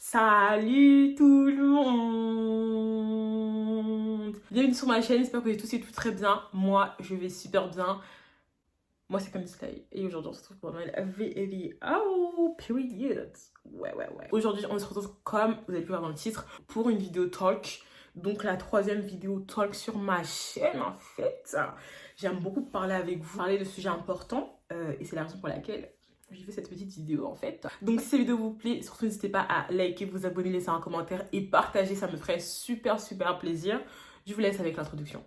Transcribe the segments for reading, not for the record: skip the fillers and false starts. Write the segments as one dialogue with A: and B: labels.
A: Salut tout le monde! Bienvenue sur ma chaîne, j'espère que vous allez tous et toutes très bien. Moi, je vais super bien. Moi, c'est comme Sky. Et aujourd'hui, on se retrouve pour une vidéo. Oh, period. Ouais. Aujourd'hui, on se retrouve, comme vous avez pu voir dans le titre, pour une vidéo talk. Donc, la troisième vidéo talk sur ma chaîne, en fait. J'aime beaucoup parler avec vous, parler de sujets importants. Et c'est la raison pour laquelle j'ai fait cette petite vidéo en fait. Donc si cette vidéo vous plaît, surtout n'hésitez pas à liker, vous abonner, laisser un commentaire et partager, ça me ferait super plaisir. Je vous laisse avec l'introduction.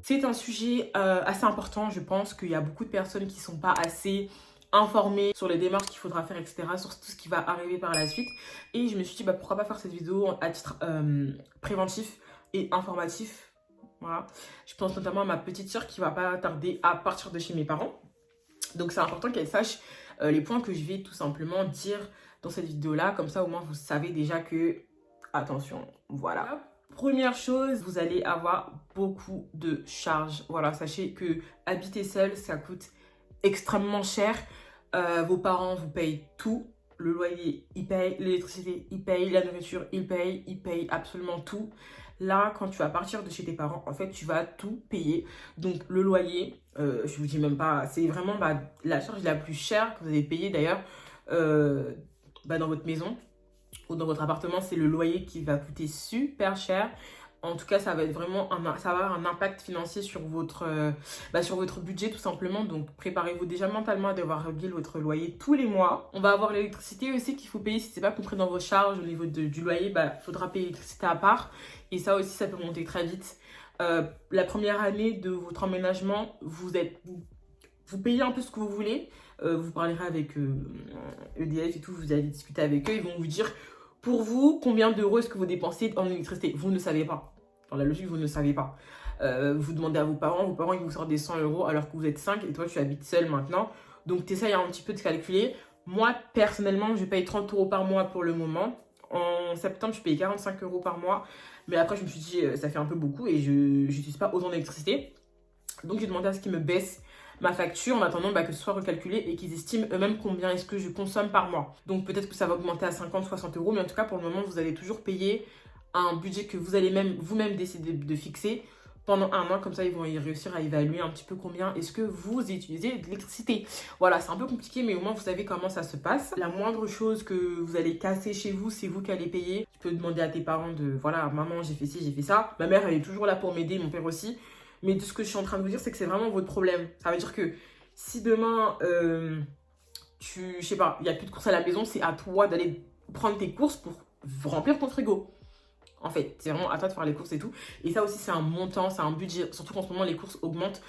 A: C'est un sujet assez important, je pense qu'il y a beaucoup de personnes qui ne sont pas assez informées sur les démarches qu'il faudra faire, etc., sur tout ce qui va arriver par la suite. Et je me suis dit, pourquoi pas faire cette vidéo à titre préventif et informatif. Voilà. Je pense notamment à ma petite sœur qui va pas tarder à partir de chez mes parents. Donc c'est important qu'elle sache les points que je vais tout simplement dire dans cette vidéo-là. Comme ça, au moins, vous savez déjà que... Attention, voilà. Première chose, vous allez avoir beaucoup de charges. Voilà, sachez que habiter seul, ça coûte extrêmement cher. Vos parents vous payent tout. Le loyer, ils payent. L'électricité, ils payent. La nourriture, ils payent absolument tout. Là, quand tu vas partir de chez tes parents, en fait, tu vas tout payer. Donc, le loyer, je vous dis même pas, c'est vraiment la charge la plus chère que vous avez payée d'ailleurs dans votre maison ou dans votre appartement. C'est le loyer qui va coûter super cher. En tout cas, ça va être vraiment ça va avoir un impact financier sur votre budget tout simplement. Donc, préparez-vous déjà mentalement à devoir régler votre loyer tous les mois. On va avoir l'électricité aussi qu'il faut payer. Si c'est pas compris dans vos charges au niveau du loyer, faudra payer l'électricité à part. Et ça aussi, ça peut monter très vite. La première année de votre emménagement, vous payez un peu ce que vous voulez. Vous parlerez avec EDF et tout, vous allez discuter avec eux. Ils vont vous dire... Pour vous, combien d'euros est-ce que vous dépensez en électricité? Vous ne savez pas. Dans la logique, vous ne savez pas. Vous demandez à vos parents ils vous sortent des 100 euros alors que vous êtes 5 et toi, tu habites seul maintenant. Donc, tu essayes un petit peu de calculer. Moi, personnellement, je paye 30 euros par mois pour le moment. En septembre, je paye 45 euros par mois. Mais après, je me suis dit, ça fait un peu beaucoup et je n'utilise pas autant d'électricité. Donc, j'ai demandé à ce qu'ils me baissent ma facture en attendant que ce soit recalculé et qu'ils estiment eux-mêmes combien est-ce que je consomme par mois. Donc peut-être que ça va augmenter à 50-60 euros, mais en tout cas pour le moment vous allez toujours payer un budget que vous allez vous-même décider de fixer pendant un an. Comme ça ils vont réussir à évaluer un petit peu combien est-ce que vous utilisez d'électricité. Voilà, c'est un peu compliqué mais au moins vous savez comment ça se passe. La moindre chose que vous allez casser chez vous, c'est vous qui allez payer. Tu peux demander à tes parents de voilà, maman j'ai fait ci, j'ai fait ça. Ma mère elle est toujours là pour m'aider, mon père aussi. Mais de ce que je suis en train de vous dire, c'est que c'est vraiment votre problème. Ça veut dire que si demain, je sais pas, il n'y a plus de courses à la maison, c'est à toi d'aller prendre tes courses pour remplir ton frigo. En fait, c'est vraiment à toi de faire les courses et tout. Et ça aussi, c'est un montant, c'est un budget. Surtout qu'en ce moment, les courses augmentent,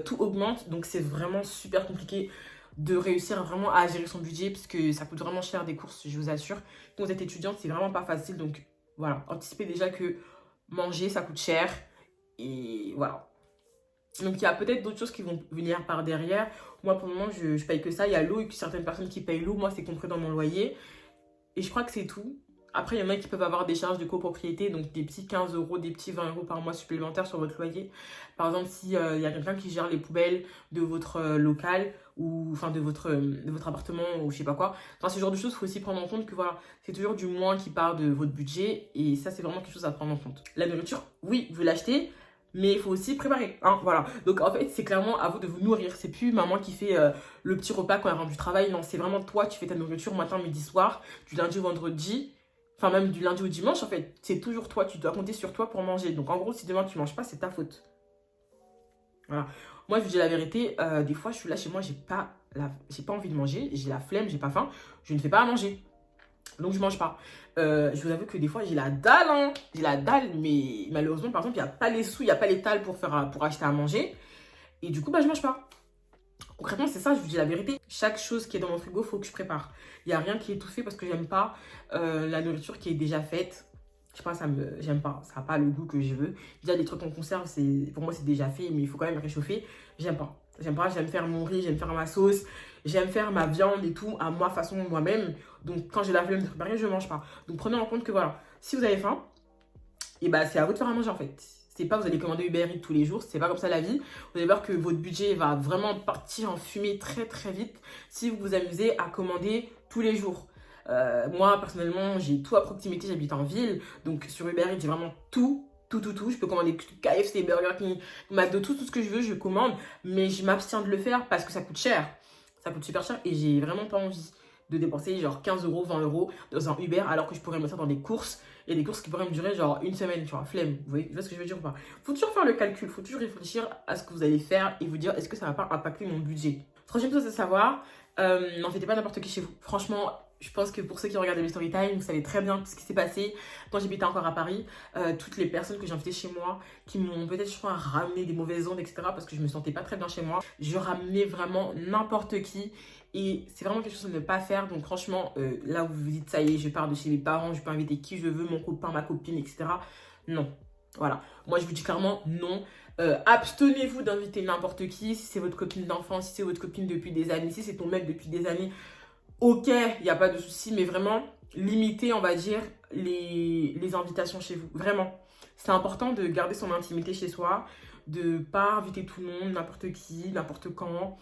A: tout augmente. Donc, c'est vraiment super compliqué de réussir vraiment à gérer son budget parce que ça coûte vraiment cher des courses, je vous assure. Quand vous êtes étudiante, c'est vraiment pas facile. Donc, voilà, anticipez déjà que manger, ça coûte cher. Et voilà. Donc, il y a peut-être d'autres choses qui vont venir par derrière. Moi, pour le moment, je paye que ça. Il y a l'eau et puis certaines personnes qui payent l'eau. Moi, c'est compris dans mon loyer. Et je crois que c'est tout. Après, il y en a qui peuvent avoir des charges de copropriété. Donc, des petits 15 euros, des petits 20 euros par mois supplémentaires sur votre loyer. Par exemple, s'il y a quelqu'un qui gère les poubelles de votre local ou enfin de votre appartement ou je sais pas quoi. Enfin, ce genre de choses, il faut aussi prendre en compte que voilà, c'est toujours du moins qui part de votre budget. Et ça, c'est vraiment quelque chose à prendre en compte. La nourriture, oui, vous l'achetez. Mais il faut aussi préparer, hein, voilà. Donc en fait, c'est clairement à vous de vous nourrir. C'est plus maman qui fait le petit repas quand elle rentre du travail. Non, c'est vraiment toi, tu fais ta nourriture matin, midi, soir, du lundi au vendredi. Enfin, même du lundi au dimanche, en fait. C'est toujours toi, tu dois compter sur toi pour manger. Donc en gros, si demain tu manges pas, c'est ta faute. Voilà. Moi, je vous dis la vérité, des fois, je suis là chez moi, j'ai pas envie de manger, j'ai la flemme, j'ai pas faim, je ne fais pas à manger. Donc, je mange pas. Je vous avoue que des fois, j'ai la dalle, hein. J'ai la dalle, mais malheureusement, par exemple, il n'y a pas les sous, il n'y a pas les talles pour acheter à manger. Et du coup, je mange pas. Concrètement, c'est ça, je vous dis la vérité. Chaque chose qui est dans mon frigo, il faut que je prépare. Il n'y a rien qui est tout fait parce que j'aime pas la nourriture qui est déjà faite. Je sais pas, j'aime pas. Ça n'a pas le goût que je veux. Déjà, les trucs en conserve, pour moi, c'est déjà fait, mais il faut quand même réchauffer. J'aime pas. J'aime faire mon riz, j'aime faire ma sauce, j'aime faire ma viande et tout à ma façon, moi-même. Donc, quand j'ai la flemme de préparer, je mange pas. Donc, prenez en compte que voilà, si vous avez faim, et c'est à vous de faire à manger en fait. C'est pas vous allez commander Uber Eats tous les jours, c'est pas comme ça la vie. Vous allez voir que votre budget va vraiment partir en fumée très très vite si vous vous amusez à commander tous les jours. Moi personnellement j'ai tout à proximité, j'habite en ville, donc sur Uber Eats j'ai vraiment tout. Je peux commander KFC, Burger King, McDo, tout ce que je veux, je commande, mais je m'abstiens de le faire parce que ça coûte cher. Ça coûte super cher et j'ai vraiment pas envie de dépenser genre 15 euros, 20 euros dans un Uber alors que je pourrais mettre ça dans des courses. Il y a des courses qui pourraient me durer genre une semaine, tu vois, flemme. Vous voyez ce que je veux dire ou pas? Faut toujours faire le calcul, faut toujours réfléchir à ce que vous allez faire et vous dire est-ce que ça va pas impacter mon budget. Troisième chose à savoir, n'invitez pas n'importe qui chez vous. Franchement, je pense que pour ceux qui regardent mes story time, vous savez très bien ce qui s'est passé quand j'habitais encore à Paris. Toutes les personnes que j'ai invitées chez moi, qui m'ont peut-être, je crois, ramené des mauvaises ondes, etc. parce que je me sentais pas très bien chez moi. Je ramenais vraiment n'importe qui. Et c'est vraiment quelque chose à ne pas faire. Donc franchement, là où vous vous dites, ça y est, je pars de chez mes parents, je peux inviter qui je veux, mon copain, ma copine, etc. Non. Voilà. Moi, je vous dis clairement non. Abstenez-vous d'inviter n'importe qui. Si c'est votre copine d'enfance, si c'est votre copine depuis des années, si c'est ton mec depuis des années, ok, il n'y a pas de souci. Mais vraiment, limitez, on va dire, les invitations chez vous. Vraiment. C'est important de garder son intimité chez soi, de ne pas inviter tout le monde, n'importe qui, n'importe quand,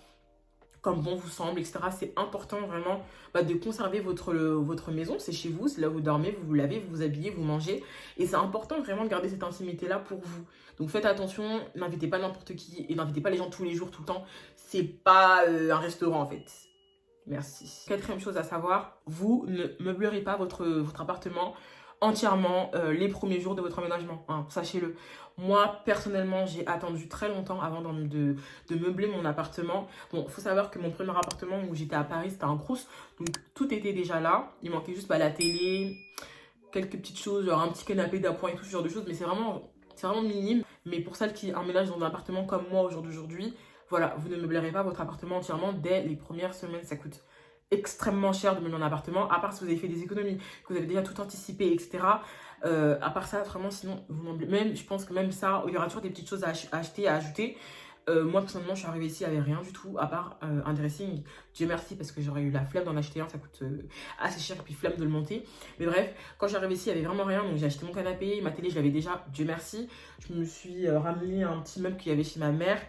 A: comme bon vous semble, etc. C'est important vraiment de conserver votre maison, c'est chez vous, c'est là où vous dormez, vous vous lavez, vous vous habillez, vous mangez. Et c'est important vraiment de garder cette intimité-là pour vous. Donc faites attention, n'invitez pas n'importe qui et n'invitez pas les gens tous les jours, tout le temps. C'est pas un restaurant en fait. Merci. Quatrième chose à savoir, vous ne meublerez pas votre appartement entièrement les premiers jours de votre emménagement, hein, sachez-le. Moi, personnellement, j'ai attendu très longtemps avant de meubler mon appartement. Bon, il faut savoir que mon premier appartement où j'étais à Paris, c'était un crous, donc tout était déjà là. Il manquait juste la télé, quelques petites choses, genre un petit canapé d'appoint et tout ce genre de choses, mais c'est vraiment minime. Mais pour celles qui emménagent dans un appartement comme moi aujourd'hui, voilà, vous ne meublerez pas votre appartement entièrement dès les premières semaines, ça coûte extrêmement cher de meubler un appartement, à part si vous avez fait des économies, que vous avez déjà tout anticipé, etc. À part ça, vraiment, sinon, même, je pense que même ça, il y aura toujours des petites choses à acheter, à ajouter. Moi, personnellement, je suis arrivée ici, il n'y avait rien du tout, à part un dressing. Dieu merci, parce que j'aurais eu la flemme d'en acheter un, ça coûte assez cher, et puis flemme de le monter. Mais bref, quand je suis arrivée ici, il n'y avait vraiment rien, donc j'ai acheté mon canapé, ma télé, je l'avais déjà, Dieu merci. Je me suis ramené un petit meuble qu'il y avait chez ma mère.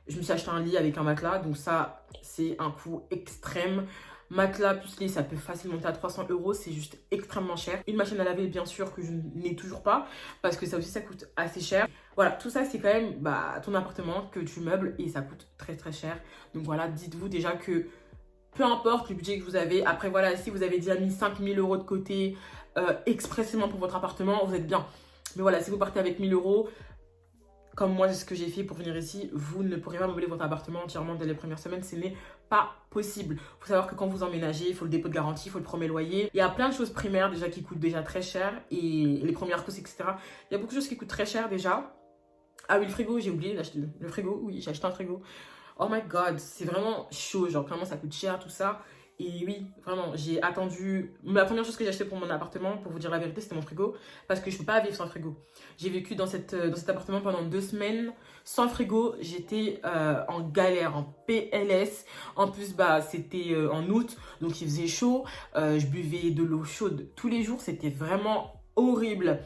A: Je me suis acheté un lit avec un matelas, donc ça, c'est un coût extrême. Matelas plus lit, ça peut facilement monter à 300 euros, c'est juste extrêmement cher. Une machine à laver, bien sûr, que je n'ai toujours pas, parce que ça aussi, ça coûte assez cher. Voilà, tout ça, c'est quand même ton appartement que tu meubles et ça coûte très très cher. Donc voilà, dites-vous déjà que peu importe le budget que vous avez, après voilà, si vous avez déjà mis 5000 euros de côté expressément pour votre appartement, vous êtes bien. Mais voilà, si vous partez avec 1000 euros, comme moi, c'est ce que j'ai fait pour venir ici, vous ne pourrez pas meubler votre appartement entièrement dès les premières semaines, ce n'est pas possible. Il faut savoir que quand vous emménagez, il faut le dépôt de garantie, il faut le premier loyer. Il y a plein de choses primaires déjà qui coûtent déjà très cher et les premières courses, etc. Il y a beaucoup de choses qui coûtent très cher déjà. Ah oui, le frigo, j'ai oublié d'acheter le frigo. Oui, j'ai acheté un frigo. Oh my god, c'est vraiment chaud, genre clairement ça coûte cher tout ça. Et oui, vraiment, j'ai attendu... La première chose que j'ai acheté pour mon appartement, pour vous dire la vérité, c'était mon frigo. Parce que je ne peux pas vivre sans frigo. J'ai vécu dans cet appartement pendant 2 semaines. Sans frigo, j'étais en galère, en PLS. En plus, c'était en août, donc il faisait chaud. Je buvais de l'eau chaude tous les jours. C'était vraiment horrible.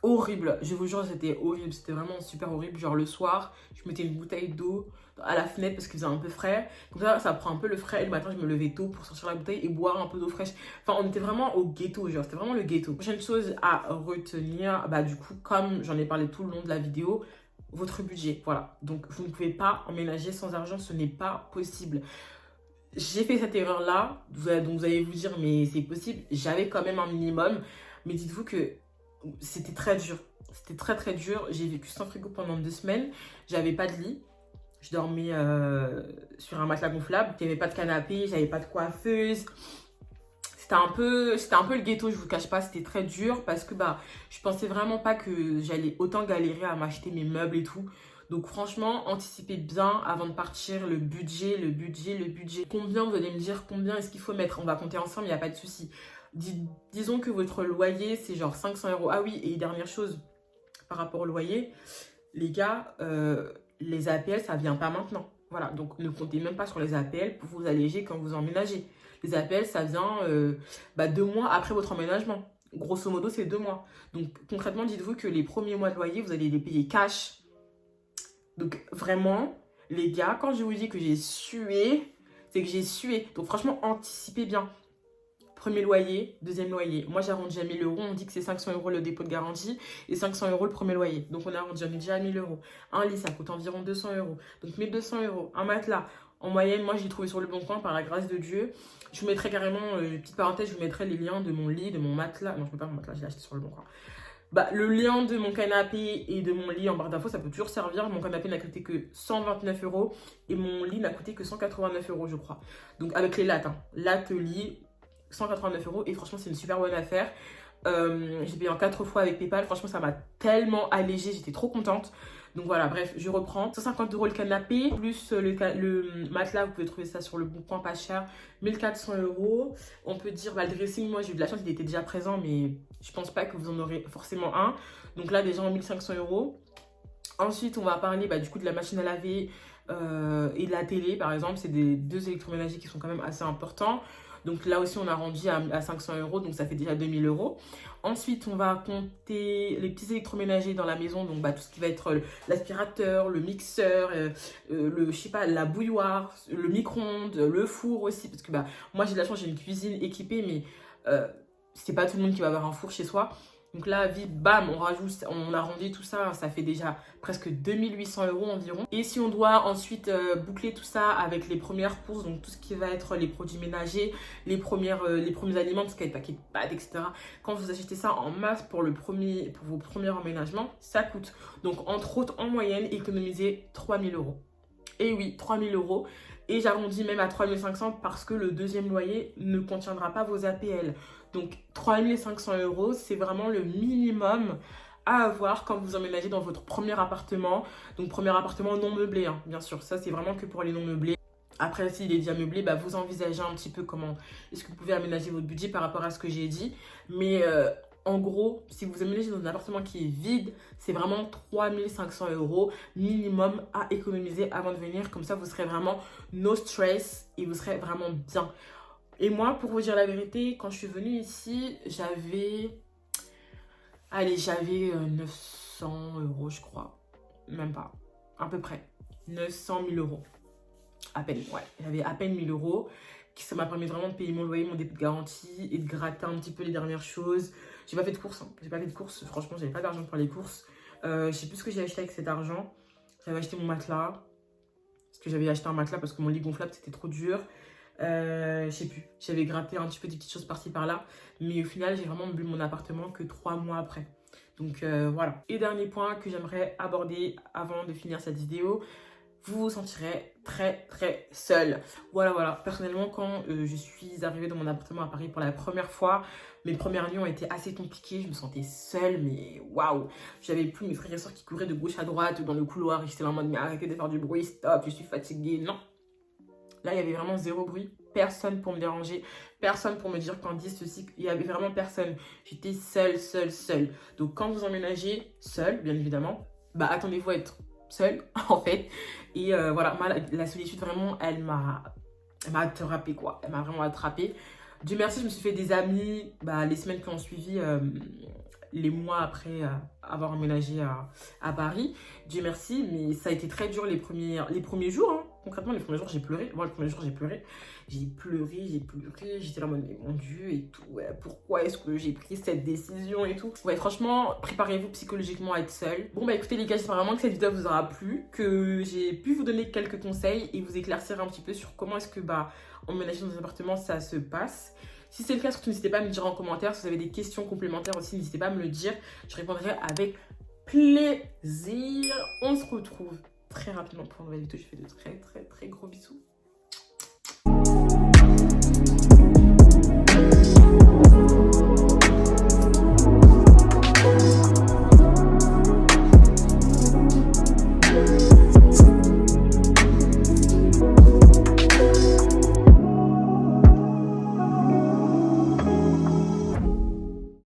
A: Horrible. Je vous jure, c'était horrible. C'était vraiment super horrible. Genre le soir, je mettais une bouteille d'eau à la fenêtre parce qu'il faisait un peu frais. Comme ça prend un peu le frais. Et le matin, je me levais tôt pour sortir la bouteille et boire un peu d'eau fraîche. Enfin, on était vraiment au ghetto, genre, c'était vraiment le ghetto. Prochaine chose à retenir, du coup, comme j'en ai parlé tout le long de la vidéo, votre budget, voilà. Donc, vous ne pouvez pas emménager sans argent, ce n'est pas possible. J'ai fait cette erreur-là, donc vous allez vous dire, mais c'est possible. J'avais quand même un minimum, mais dites-vous que c'était très dur. C'était très très dur. J'ai vécu sans frigo pendant 2 semaines. J'avais pas de lit. Je dormais sur un matelas gonflable. J'avais pas de canapé, j'avais pas de coiffeuse. C'était un peu le ghetto, je vous cache pas. C'était très dur parce que je pensais vraiment pas que j'allais autant galérer à m'acheter mes meubles et tout. Donc franchement, anticipez bien avant de partir le budget. Combien, vous allez me dire, combien est-ce qu'il faut mettre? On va compter ensemble, il n'y a pas de souci. Disons que votre loyer, c'est genre 500 euros. Ah oui, et dernière chose, par rapport au loyer, les gars, les APL, ça vient pas maintenant. Voilà, donc ne comptez même pas sur les APL pour vous alléger quand vous emménagez. Les APL, ça vient 2 mois après votre emménagement. grosso modo, c'est 2 mois. Donc, concrètement, dites-vous que les premiers mois de loyer, vous allez les payer cash. Donc, vraiment, les gars, quand je vous dis que j'ai sué, c'est que j'ai sué. Donc, franchement, anticipez bien. Premier loyer, deuxième loyer. Moi, j'arrondis à 1000 euros. On dit que c'est 500 euros le dépôt de garantie et 500 euros le premier loyer. Donc, on arrondit, on est déjà à 1000 euros. Un lit, ça coûte environ 200 euros. Donc, 1200 euros. Un matelas. En moyenne, moi, j'ai trouvé sur le bon coin, par la grâce de Dieu. Je vous mettrai carrément, petite parenthèse, je vous mettrai les liens de mon lit, de mon matelas. Non, je peux pas mon matelas, je l'ai acheté sur le bon coin. Bah, le lien de mon canapé et de mon lit en barre d'infos, ça peut toujours servir. Mon canapé n'a coûté que 129 euros et mon lit n'a coûté que 189 euros, je crois. Donc, avec les lattes, hein. Lattes, lit, 189 euros. Et franchement, c'est une super bonne affaire. J'ai payé en 4 fois avec PayPal. Franchement, ça m'a tellement allégé. J'étais trop contente. Donc voilà, bref, je reprends. 150 euros le canapé, plus le matelas. Vous pouvez trouver ça sur le bon coin, pas cher. 1400 euros. On peut dire, bah, le dressing, moi, j'ai eu de la chance, il était déjà présent, mais je pense pas que vous en aurez forcément un. Donc là, déjà, 1500 euros. Ensuite, on va parler du coup de la machine à laver et de la télé, par exemple. C'est des 2 électroménagers qui sont quand même assez importants. Donc là aussi, on a arrondi à 500 euros, donc ça fait déjà 2000 euros. Ensuite, on va compter les petits électroménagers dans la maison, donc tout ce qui va être l'aspirateur, le mixeur, je sais pas, la bouilloire, le micro-ondes, le four aussi, parce que moi j'ai de la chance, j'ai une cuisine équipée, mais c'est pas tout le monde qui va avoir un four chez soi. Donc là, vite, bam, on arrondit tout ça, ça fait déjà presque 2800 euros environ. Et si on doit ensuite boucler tout ça avec les premières courses, donc tout ce qui va être les produits ménagers, les premiers aliments, tout ce qui va être paquet de pâtes, etc. Quand vous achetez ça en masse pour vos premiers emménagements, ça coûte. Donc entre autres, en moyenne, économisez 3000 euros. Et oui, 3000 euros. Et j'arrondis même à 3500 parce que le deuxième loyer ne contiendra pas vos APL. Donc 3500 euros, c'est vraiment le minimum à avoir quand vous emménagez dans votre premier appartement. Donc premier appartement non meublé, hein, bien sûr. Ça, c'est vraiment que pour les non meublés. Après, s'il est déjà meublé, vous envisagez un petit peu comment est-ce que vous pouvez aménager votre budget par rapport à ce que j'ai dit. Mais en gros, si vous aménagez dans un appartement qui est vide, c'est vraiment 3500 euros minimum à économiser avant de venir. Comme ça, vous serez vraiment no stress et vous serez vraiment bien. Et moi, pour vous dire la vérité, quand je suis venue ici, j'avais 900 euros, je crois. Même pas, à peu près. 900 000 euros. À peine, ouais. J'avais à peine 1000 euros. Ça m'a permis vraiment de payer mon loyer, mon dépôt de garantie et de gratter un petit peu les dernières choses. J'ai pas fait de courses, hein. J'ai pas fait de courses. Franchement, j'avais pas d'argent pour les courses. Je sais plus ce que j'ai acheté avec cet argent. J'avais acheté mon matelas. Parce que j'avais acheté un matelas parce que mon lit gonflable, c'était trop dur. Je sais plus, j'avais gratté un petit peu des petites choses par-ci par-là, mais au final j'ai vraiment meublé mon appartement que 3 mois après. Donc voilà. Et dernier point que j'aimerais aborder avant de finir cette vidéo, vous vous sentirez très très seul. Voilà. Personnellement, quand je suis arrivée dans mon appartement à Paris pour la première fois, mes premières nuits ont été assez compliquées. Je me sentais seule, mais waouh. J'avais plus mes frères et soeurs qui couraient de gauche à droite dans le couloir et j'étais là en mode mais arrêtez de faire du bruit, stop, je suis fatiguée. Non. Là, il y avait vraiment 0 bruit. Personne pour me déranger. Personne pour me dire qu'en 10 ceci. Il y avait vraiment personne. J'étais seule. Donc, quand vous emménagez seul, bien évidemment, attendez-vous à être seul, en fait. Et voilà, moi, la solitude, vraiment, elle m'a attrapée, quoi. Elle m'a vraiment attrapée. Dieu merci, je me suis fait des amis les semaines qui ont suivi, les mois après avoir emménagé à Paris. Dieu merci, mais ça a été très dur les premiers jours, hein. Concrètement, les premiers jours, j'ai pleuré. Moi, les premiers jours, j'ai pleuré. J'ai pleuré. J'étais là en mode, mais mon Dieu, et tout. Ouais, pourquoi est-ce que j'ai pris cette décision et tout. Ouais, franchement, préparez-vous psychologiquement à être seule. Bon, écoutez, les gars, j'espère vraiment que cette vidéo vous aura plu, que j'ai pu vous donner quelques conseils et vous éclaircir un petit peu sur comment est-ce que, emménager dans un appartement, ça se passe. Si c'est le cas, surtout n'hésitez pas à me dire en commentaire. Si vous avez des questions complémentaires aussi, n'hésitez pas à me le dire. Je répondrai avec plaisir. On se retrouve très rapidement pour une nouvelle vidéo. Je fais de très gros bisous.